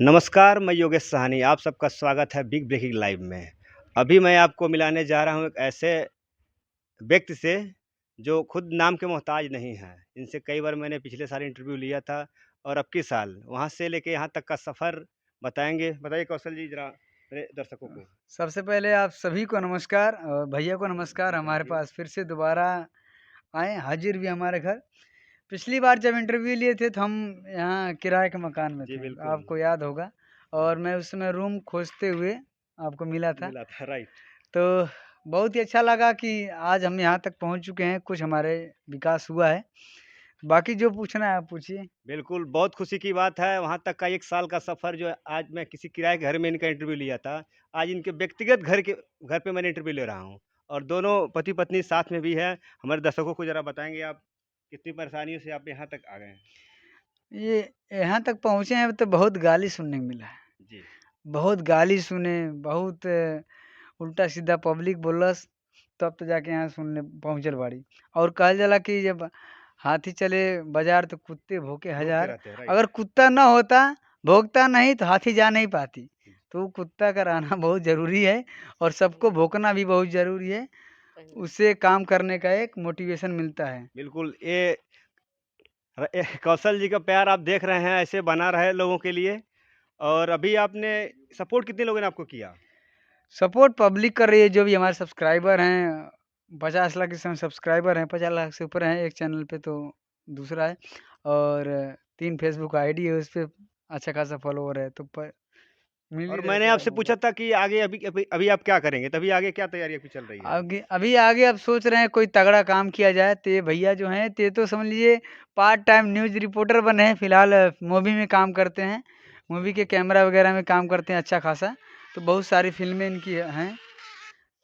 नमस्कार, मैं योगेश साहनी, आप सबका स्वागत है बिग ब्रेकिंग लाइव में। अभी मैं आपको मिलाने जा रहा हूँ एक ऐसे व्यक्ति से, जो खुद नाम के मोहताज नहीं हैं। इनसे कई बार मैंने पिछले साल इंटरव्यू लिया था और अब की साल वहाँ से लेके यहाँ तक का सफ़र बताएँगे। बताइए कौशल जी ज़रा मेरे दर्शकों को। सबसे पहले आप सभी को नमस्कार और भैया को नमस्कार। हमारे पास फिर से दोबारा आए, हाजिर भी हमारे घर। पिछली बार जब इंटरव्यू लिए थे तो हम यहाँ किराए के मकान में जी, थे, बिल्कुल। आपको याद होगा। और मैं उस समय रूम खोजते हुए आपको मिला था। मिला था, राइट। तो बहुत ही अच्छा लगा कि आज हम यहाँ तक पहुँच चुके हैं, कुछ हमारे विकास हुआ है। बाकी जो पूछना है आप पूछिए। बिल्कुल, बहुत खुशी की बात है, वहाँ तक का 1 साल का सफ़र जो है आज मैं किसी किराए के घर में इनका इंटरव्यू लिया था। आज इनके व्यक्तिगत घर पे मैंने इंटरव्यू ले रहा हूँ और दोनों पति-पत्नी साथ में भी हैं। हमारे दर्शकों को ज़रा बताएँगे आप कितनी परेशानियों से आप यहाँ तक आ गए हैं? ये यहाँ तक पहुँचे हैं तो बहुत गाली सुनने को मिला है। जी। बहुत गाली सुने, बहुत उल्टा-सीधा पब्लिक बोलस, तब तो जाके यहाँ सुनने पहुँचल बाड़ी। और कहल जाला कि जब हाथी चले बाज़ार तो कुत्ते भौंके भोगते हज़ार। रहते हैं, राइट। अगर कुत्ता ना होता, भौंकता नहीं तो हाथी जा नहीं पाती। तो कुत्ता का रहना बहुत ज़रूरी है और सबको भौंकना भी बहुत ज़रूरी है। उससे काम करने का एक मोटिवेशन मिलता है। बिल्कुल, ये कौशल जी का प्यार आप देख रहे हैं, ऐसे बना रहे लोगों के लिए। और अभी आपने सपोर्ट कितने लोगों ने आपको किया? सपोर्ट पब्लिक कर रही है, जो भी हमारे सब्सक्राइबर हैं, 50 लाख इस समय सब्सक्राइबर हैं, 50 लाख से ऊपर हैं एक चैनल पे तो दूसरा है। और 3 फेसबुक आईडी है, उसपे अच्छा खासा फॉलोवर है, तो प मिल ही और रहे मैंने प्यार आपसे पूछा मोहब्बत। था कि आगे अभी आप क्या करेंगे? तभी आगे क्या तैयारी आपकी चल रही है? अभी आगे अब सोच रहे हैं कोई तगड़ा काम किया जाए, तो ये भैया जो हैं, ते तो समझ लीजिए पार्ट टाइम न्यूज़ रिपोर्टर बने हैं, फिलहाल मूवी में काम करते हैं, मूवी के कैमरा वगैरह में काम करते हैं अच्छा खासा, तो बहुत सारी फ़िल्में इनकी हैं।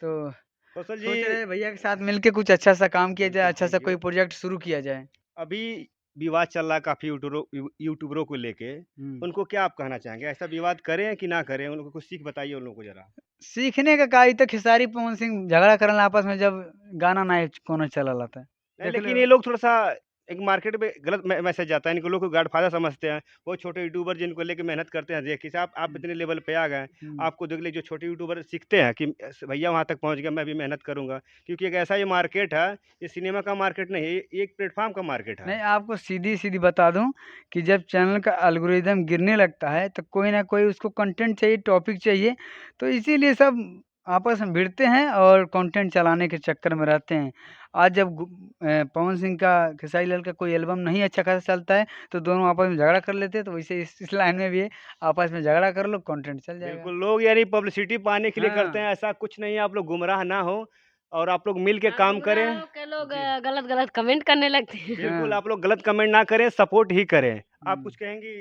तो कौशल जी। सोच रहे हैं भैया के साथ मिलके कुछ अच्छा-सा काम किया जाए, बिल्कुल, अच्छा-सा थैंक कोई यू। प्रोजेक्ट शुरू किया जाए। अभी विवाद चल रहा है काफ़ी यूट्यूबरों को लेके, हुँ। उनको क्या आप कहना चाहेंगे? ऐसा विवाद करें कि ना करें? उन लोगों को कुछ सीख बताइए उन लोगों को ज़रा। सीखने का का ई तो खेसारी पवन सिंह झगड़ा करल आपस में, जब गाना नाय कोनो चलल आता। नहीं, देख लो। लेकिन ये लोग थोड़ा-सा एक मार्केट में गलत मैसेज जाता है, इनको लोग को गॉडफ़ादर समझते हैं। वो छोटे यूट्यूबर जिनको लेके मेहनत करते हैं, देखिए साहब आप हुँ, इतने लेवल पे आ गए, हुँ। आपको देख लीजिए जो छोटे यूट्यूबर सीखते हैं कि भैया वहाँ तक पहुँच गया, मैं भी मेहनत करूँगा। क्योंकि एक ऐसा ये मार्केट है, ये सिनेमा का मार्केट नहीं है, ये एक प्लेटफ़ॉर्म का मार्केट है। नहीं, आपको सीधी-सीधी बता दूँ कि जब चैनल का एल्गोरिदम गिरने लगता है, तो कोई न कोई उसको कंटेंट चाहिए, टॉपिक चाहिए, तो इसीलिए सब आपस में भिड़ते हैं और कंटेंट चलाने के चक्कर में रहते हैं। आज जब पवन सिंह का, खेसारी लाल का कोई एल्बम नहीं अच्छा खासा चलता है, तो दोनों आपस में झगड़ा कर लेते हैं, तो वैसे इस लाइन में भी है, आपस में झगड़ा कर लो, कंटेंट चल जाएगा। बिल्कुल, लोग यानी पब्लिसिटी पाने के लिए करते हाँ। हैं, ऐसा कुछ नहीं है, आप लोग गुमराह ना हो और आप लोग मिल के और काम करें। गुमराह होके लोग जी, गलत-गलत कमेंट करने लगते हैं। बिल्कुल, हाँ। आप लोग गलत कमेंट ना करें, सपोर्ट ही करें। आप हुँ। कुछ कहेंगी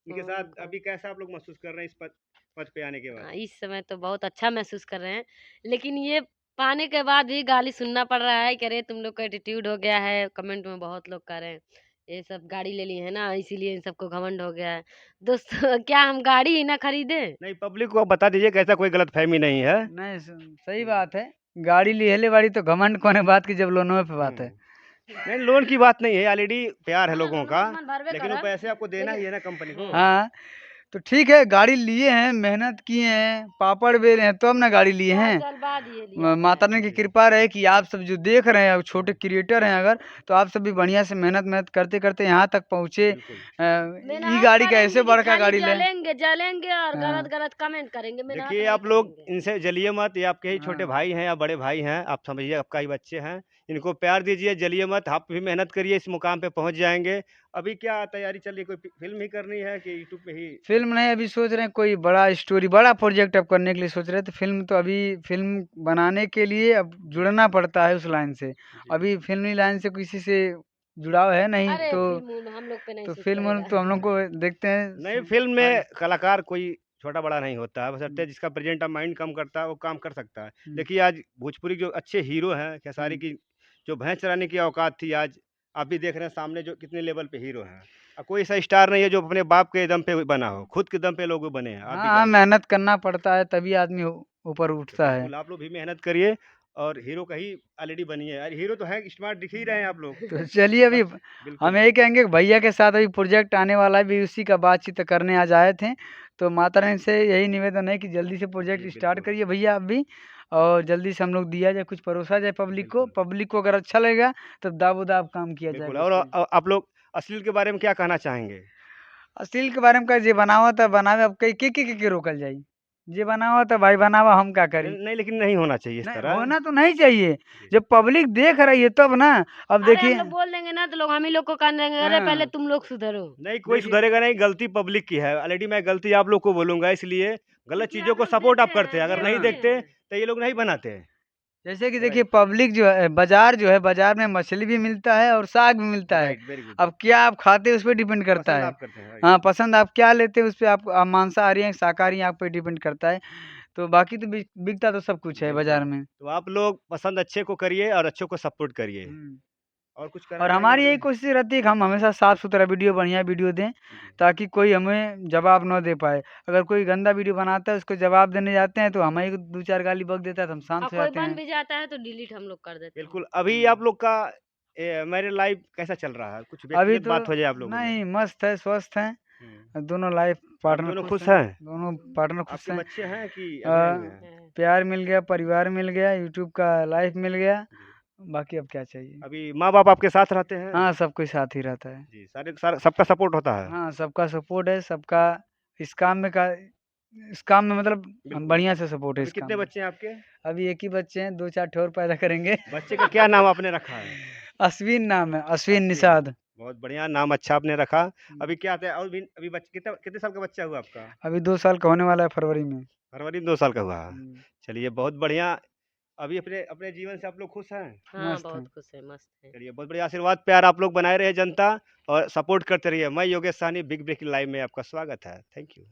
इनके साथ को अभी कैसा आप लोग महसूस कर रहे हैं इस पद पद पे आने के बाद? इस समय तो बहुत अच्छा महसूस कर रहे हैं। लेकिन ये पाने के बाद भी गाली सुनना पड़ रहा है कि अरे तुम लोग का एटीट्यूड हो गया है। कमेंट में बहुत लोग कह रहे हैं, ये सब गाड़ी ले ली है ना इसीलिए इन सबको घमंड हो गया है। दोस्तों क्या हम गाड़ी ही ना खरीदें? नहीं, पब्लिक को आप बता दीजिए कि ऐसा कोई गलतफ़हमी नहीं है। नहीं, सही हुँ, बात है। गाड़ी लिहले बाड़ी तो घमंड कौने बात की, जब लोनवे पे बात है। हुँ। नहीं, लोन की बात नहीं है, ऑलरेडी प्यार है हाँ, लोगों लोनो का, तो मन भरबे लेकिन वो करल। पैसे आपको देना लेकिन ही है ना कंपनी को। हाँ, तो ठीक है, गाड़ी लिए हैं, मेहनत किए हैं, पापड़ बेले हैं, तब ना गाड़ी लिए 4 हैं। साल बाद ये लिया माता है। रानी की जी, कृपा रहे कि आप सब जो देख रहे हैं, छोटे क्रिएटर हैं अगर, तो आप सब भी बढ़िया से मेहनत-मेहनत करते-करते यहाँ तक पहुँचे। बिल्कुल। ई मेहनत गाड़ी का ऐसे करेंगे कि बड़का खाली गाड़ी लें। जलेंगे और हाँ, गलत-गलत कमेंट करेंगे, मेहनत देखिए, नहीं आप लोग करेंगे। इनसे जलिए मत, ये आपके ही छोटे हाँ। भाई हैं या बड़े भाई हैं, आप समझिए आपका ही बच्चे हैं। इनको प्यार दीजिए, जलिए मत, आप भी मेहनत करिए, इस मुकाम पे पहुँच जाएँगे। अभी क्या तैयारी चल रही है, कोई फ़िल्म ही करनी है कि यूट्यूब पे ही? फ़िल्म नहीं, अभी सोच रहे हैं कोई बड़ा स्टोरी, बड़ा प्रोजेक्ट अब करने के लिए सोच रहे हैं, तो फ़िल्म तो अभी फ़िल्म बनाने के लिए अब जुड़ना पड़ता है उस लाइन से। जी। अभी फ़िल्मी लाइन से किसी से जुड़ाव है नहीं, अरे तो फ़िल्म-उल्म हम लोग पे नहीं सूट फ़िल्म-विल्म करेगा। तो हम लोग को देखते हैं नई फ़िल्म भाई। में कलाकार कोई छोटा-बड़ा नहीं होता है, हुँ, बशर्ते जिसका प्रेज़ेंट ऑफ माइंड काम करता है, वो काम कर सकता है। हुँ, देखिए, आज भोजपुरी जो अच्छे हीरो हैं, खेसारी हुँ। की जो भैंस चराने की औकात थी, आज आप भी देख रहे हैं सामने जो कितने लेवल पे हीरो हैं। कोई ऐसा स्टार नहीं है जो अपने बाप के दम पे बना हो, खुद के दम पे लोग बने हैं, आप हाँ, भी हाँ, जानते हैं। मेहनत करना पड़ता है तभी आदमी ऊपर तो उठता है। बिल्कुल, आप लोग भी मेहनत करिए और हीरो का ही ऑलरेडी बनी है। अरे हीरो तो है, स्मार्ट दिख ही रहे हैं आप लोग। तो चलिए अभी बस हम बिल्कुल, यही कहेंगे कि भैया के साथ अभी प्रोजेक्ट आने वाला है, भी उसी का बातचीत करने आज आए थे। तो माता रानी से यही निवेदन है कि जल्दी से जी, प्रोजेक्ट स्टार्ट बिल्कुल, करिए भैया आप भी, और जल्दी से हम लोग दिया जाए, कुछ परोसा जाए पब्लिक को। बिल्कुल, पब्लिक को अगर अच्छा लगेगा तो दाबोदाब काम किया बिल्कुल। जाएगा और इस पे। आप लोग अश्लील के बारे में क्या कहना चाहेंगे? अश्लील के बारे में का जे बनावा था बनावे, अब कई के रोकल जाई। जे बनावा था भाई बनावा, हम का करी। नहीं, लेकिन नहीं होना चाहिए इस नहीं, तरह। होना तो नहीं चाहिए। जी, जब पब्लिक देख रही है तब ना। अब अरे हम देखिए। लोग बोल देंगे ना तो लोग हम ही लोग को कान देंगे, अरे पहले हाँ, तुम लोग सुधरो। नहीं कोई देखिए। सुधरेगा नहीं, गलती पब्लिक की है। ऑलरेडी मैं गलती आप लोग को बोलूँगा, इसलिए गलत क्योंकि चीज़ों आप को लोग सपोर्ट देखते आप करते हैं। हैं, अगर नहीं देखते हाँ, देखते, हैं। तो ये लोग नहीं बनाते। जैसे कि देखिए राइट, पब्लिक जो है, बाज़ार जो है, बाज़ार में मछली भी मिलता है और साग भी मिलता है। Right, very good. अब क्या आप खाते हैं उस पे डिपेंड करता पसंद है। आप करते हैं, राइट। हाँ, पसंद आप क्या लेते हैं उस पे, आप मांसाहारी हैं, शाकाहारी हैं, आप पे डिपेंड करता है। तो बाकी तो बिकता तो सब कुछ है बिल्कुल। बाज़ार में। तो आप लोग पसंद अच्छे को करिए और अच्छों को सपोर्ट करिए। हुँ। और कुछ कहना और चाहेंगे हमारी बारे यही में? कोशिश रहती है कि हम हमेशा साफ-सुथरा वीडियो, बढ़िया वीडियो दें, जी, ताकि कोई हमें जवाब ना दे पाए। अगर कोई गंदा वीडियो बनाता है, उसको जवाब देने जाते हैं, तो हमें ही 2-4 गाली बक देता है, तो हम और शांत हो कोई जाते बन हैं। भी जाता है तो डिलीट हम लोग कर देते हैं। बिल्कुल। अभी हुँ। आप लोग का मैरिड लाइफ़ कैसा चल रहा है? कुछ अभी व्यक्तिगत तो बात हो जाए आप लोगों में। नहीं, मस्त है, स्वस्थ हुँ। दोनों लाइफ आप पार्टनर दोनों खुश खुश हैं, हैं? दोनों पार्टनर खुश आपके हैं। बच्चे हैं कि अभी नहीं हुए अ, हैं? हैं। प्यार मिल गया, परिवार मिल गया, यूट्यूब का लाइफ मिल गया, जी। बाकी अब क्या चाहिए? अभी माँ-बाप आपके साथ रहते हैं? हाँ, सब कोई साथ ही रहता है। जी, सारा सबका सपोर्ट होता है? हाँ, सबका सपोर्ट है, सबका इस काम में मतलब बिल्कुल। बढ़िया से सपोर्ट है अभी इस काम कितने में। बच्चे हैं आपके? अभी एक ही बच्चे हैं, 2-4 ठो और पैदा करेंगे। बच्चे का क्या नाम आपने रखा है? अश्विन नाम है, अश्विन अश्विन। निषाद। बहुत बढ़िया, नाम अच्छा आपने रखा। हुँ। अभी क्या आता है, और भी अभी कितने कितने साल का बच्चा हुआ आपका? अभी 2 साल का होने वाला है फरवरी में। फरवरी में 2 साल का हुआ है। हुँ, चलिए बहुत बढ़िया। अभी अपने अपने जीवन से आप लोग खुश हैं? हाँ, मस्त है। बहुत खुश है, मस्त है। चलिए बहुत बढ़िया, आशीर्वाद प्यार आप लोग बनाए रहे जनता, और सपोर्ट करते रहिए। मैं Yogesh Sahni, big breaking live में आपका स्वागत है। Thank you.